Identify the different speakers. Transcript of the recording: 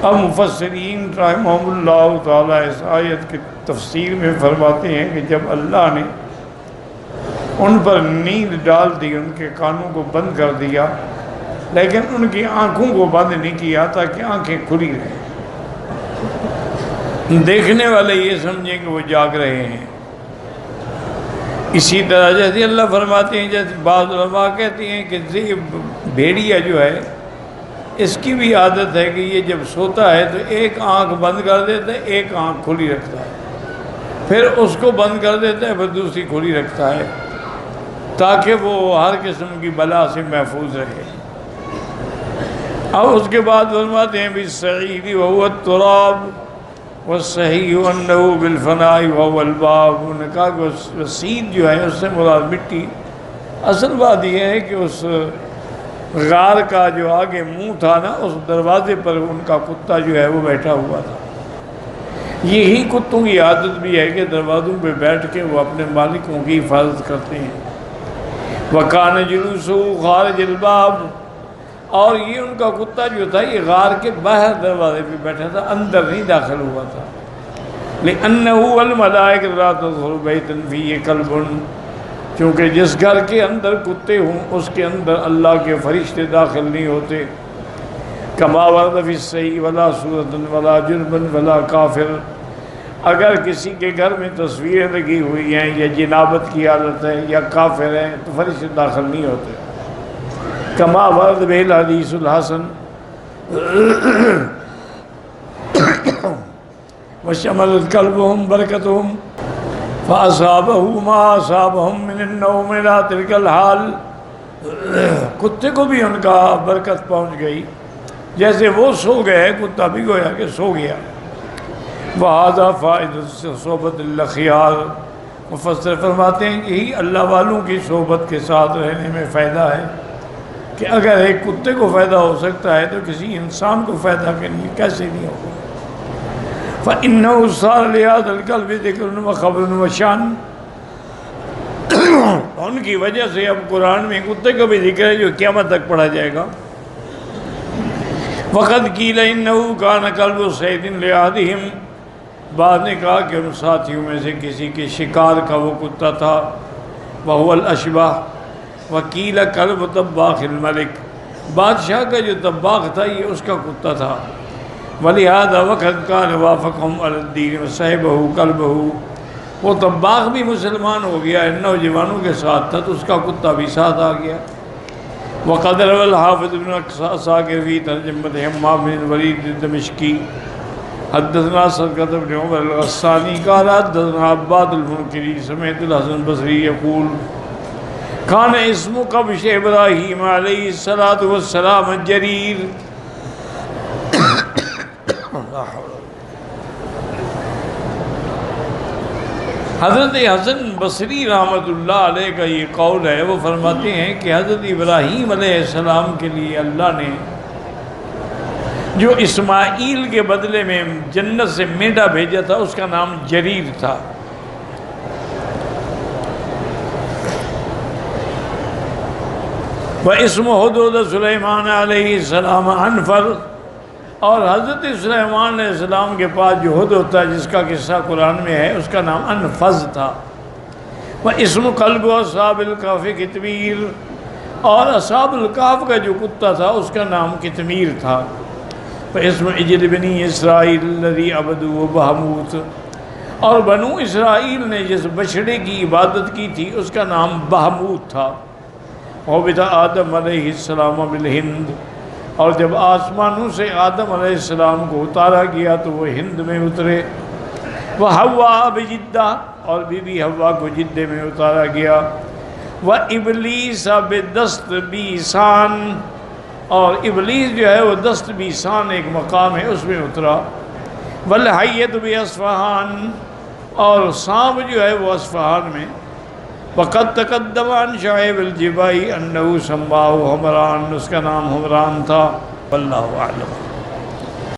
Speaker 1: اب مفسرین رحمہم اللہ تعالیٰ اس آیت کی تفسیر میں فرماتے ہیں کہ جب اللہ نے ان پر نیند ڈال دی، ان کے کانوں کو بند کر دیا، لیکن ان کی آنکھوں کو بند نہیں کیا تاکہ آنکھیں کھلی رہیں، دیکھنے والے یہ سمجھیں کہ وہ جاگ رہے ہیں۔ اسی طرح جیسے اللہ فرماتے ہیں، جیسے بعض علماء کہتے ہیں کہ بھیڑیا جو ہے اس کی بھی عادت ہے کہ یہ جب سوتا ہے تو ایک آنکھ بند کر دیتا ہے، ایک آنکھ کھلی رکھتا ہے، پھر اس کو بند کر دیتا ہے، پھر دوسری کھلی رکھتا ہے تاکہ وہ ہر قسم کی بلا سے محفوظ رہے۔ اب اس کے بعد فرماتے ہیں بالسعید وهو التراب والصحیح انه بالفناء وهو الباب۔ انہوں نے کہا کہ سعید جو ہے اس سے مراد مٹی، اصل بات یہ ہے کہ اس غار کا جو آگے منہ تھا نا، اس دروازے پر ان کا کتا جو ہے وہ بیٹھا ہوا تھا۔ یہی کتوں کی عادت بھی ہے کہ دروازوں پہ بیٹھ کے وہ اپنے مالکوں کی حفاظت کرتے ہیں۔ وَكَانَ جُلُوسُهُ خَارِجَ الْبَابِ، اور یہ ان کا کتا جو تھا یہ غار کے باہر دروازے پہ بیٹھا تھا، اندر نہیں داخل ہوا تھا۔ لِأَنَّهُ وَالْمَلَائِكَةُ لَا تَدْخُلُ بَيْتًا فِيهِ كَلْبٌ، چونکہ جس گھر کے اندر کتے ہوں اس کے اندر اللہ کے فرشتے داخل نہیں ہوتے۔ كَمَا وَرَدَ فِي الصَّحِيحِ وَلَا صُورَةٌ وَلَا جُنُبٌ وَلَا كَافِرٌ، اگر کسی کے گھر میں تصویریں لگی ہوئی ہیں یا جنابت کی حالت ہے یا کافر ہے تو فرشتے داخل نہیں ہوتے۔ کما ورد بہ الحدیث الحسن وشملت قلبهم برکتهم فاصابه ما اصابهم من النوم الى تلك الحال، کتے کو بھی ان کا برکت پہنچ گئی، جیسے وہ سو گئے کتا بھی گویا کہ سو گیا۔ وَهَذَا فَائِدَةُ صُحْبَةِ الْأَخْيَارِ، مفسر فرماتے ہیں کہ یہی اللہ والوں کی صحبت کے ساتھ رہنے میں فائدہ ہے کہ اگر ایک کتے کو فائدہ ہو سکتا ہے تو کسی انسان کو فائدہ کیسے نہیں ہوگا۔ فَإِنَّهُ صَارَ لِهَذَا الْقَلْبِ ذِكْرٌ وَخَبْرٌ وَشَأْنٌ، ان کی وجہ سے اب قرآن میں کتے کو بھی ذکر ہے جو قیامت تک پڑھا جائے گا۔ وَقَدْ قِيلَ إِنَّهُ كَانَ قَلْبُ صَيْدٍ لِأَحَدِهِمْ، بعد نے کہا کہ ان ساتھیوں میں سے کسی کے شکار کا وہ کتا تھا، وَهُوَ الْأَشْبَحُ وَقِيلَ كَلْبُ طَبَّاخِ الْمَلِكِ، بادشاہ کا جو طباخ تھا یہ اس کا کتا تھا۔ وَلِهَذَا وَقَدْ كَانَ وَافَقَهُمْ عَلَى الدِّينِ وَصَحِبَهُ كَلْبُهُ، وہ طباخ بھی مسلمان ہو گیا، ان نوجوانوں کے ساتھ تھا تو اس کا کتا بھی ساتھ آ گیا۔ وَقَدْ رَوَى الْحَافِظُ ابْنُ عَسَاكِرَ فِي تَرْجَمَةِ حَمَّامٍ بن الوليد الدمشقي حدثنا صدقة بن عمر الغساني قال حدثنا عباد المنكري سمعت الحسن البصري يقول كان اسم قبش ابراہیم علیہ الصلاۃ والسلام جریر۔ حضرت حسن بصری رحمۃ اللہ علیہ کا یہ قول ہے، وہ فرماتے ہیں کہ حضرت ابراہیم علیہ السلام کے لیے اللہ نے جو اسماعیل کے بدلے میں جنت سے مینڈا بھیجا تھا اس کا نام جریر تھا۔ وَإِسْمُ حُدْوَدَ سُلَيْمَانَ علیہ السلام عنفر، اور حضرت سلیمان علیہ السلام کے پاس جو ہدہد تھا جس کا قصہ قرآن میں ہے اس کا نام انفذ تھا۔ وَإِسْمُ قَلْبُ أَصْحَابِ الْكَهْفِ قِطْمِيرٌ، اور اصحاب الکہف کا جو کتا تھا اس کا نام قطمیر تھا۔ وَإِسْمُ عِجْلِ بَنِي إِسْرَائِيلَ الَّذِي عَبَدُوهُ بَهَمُوتَ، اور بنو اسرائیل نے جس بچڑے کی عبادت کی تھی اس کا نام بہموت تھا۔ وَهُبِطَ آدم علیہ السلام بالہند، اور جب آسمانوں سے آدم علیہ السلام کو اتارا گیا تو وہ ہند میں اترے۔ وَحَوَّا بِجِدَّةٍ، اور بی بی حوا کو جدے میں اتارا گیا۔ وَإِبْلِيسَ بِدَسْتِ بیسان، اور ابلیس جو ہے وہ دست بیسان ایک مقام ہے اس میں اترا۔ وَالْحَيَّةُ بِأَصْفَهَانَ، اور سانپ جو ہے وہ اصفہان میں۔ وَقَدْ تَقَدَّمَ عَنْ شُعَيْبِ الْجِبَائِ أَنَّهُ سَمَّاهُ حَمْرَانَ، اس کا نام حمران تھا۔ واللہ اعلم۔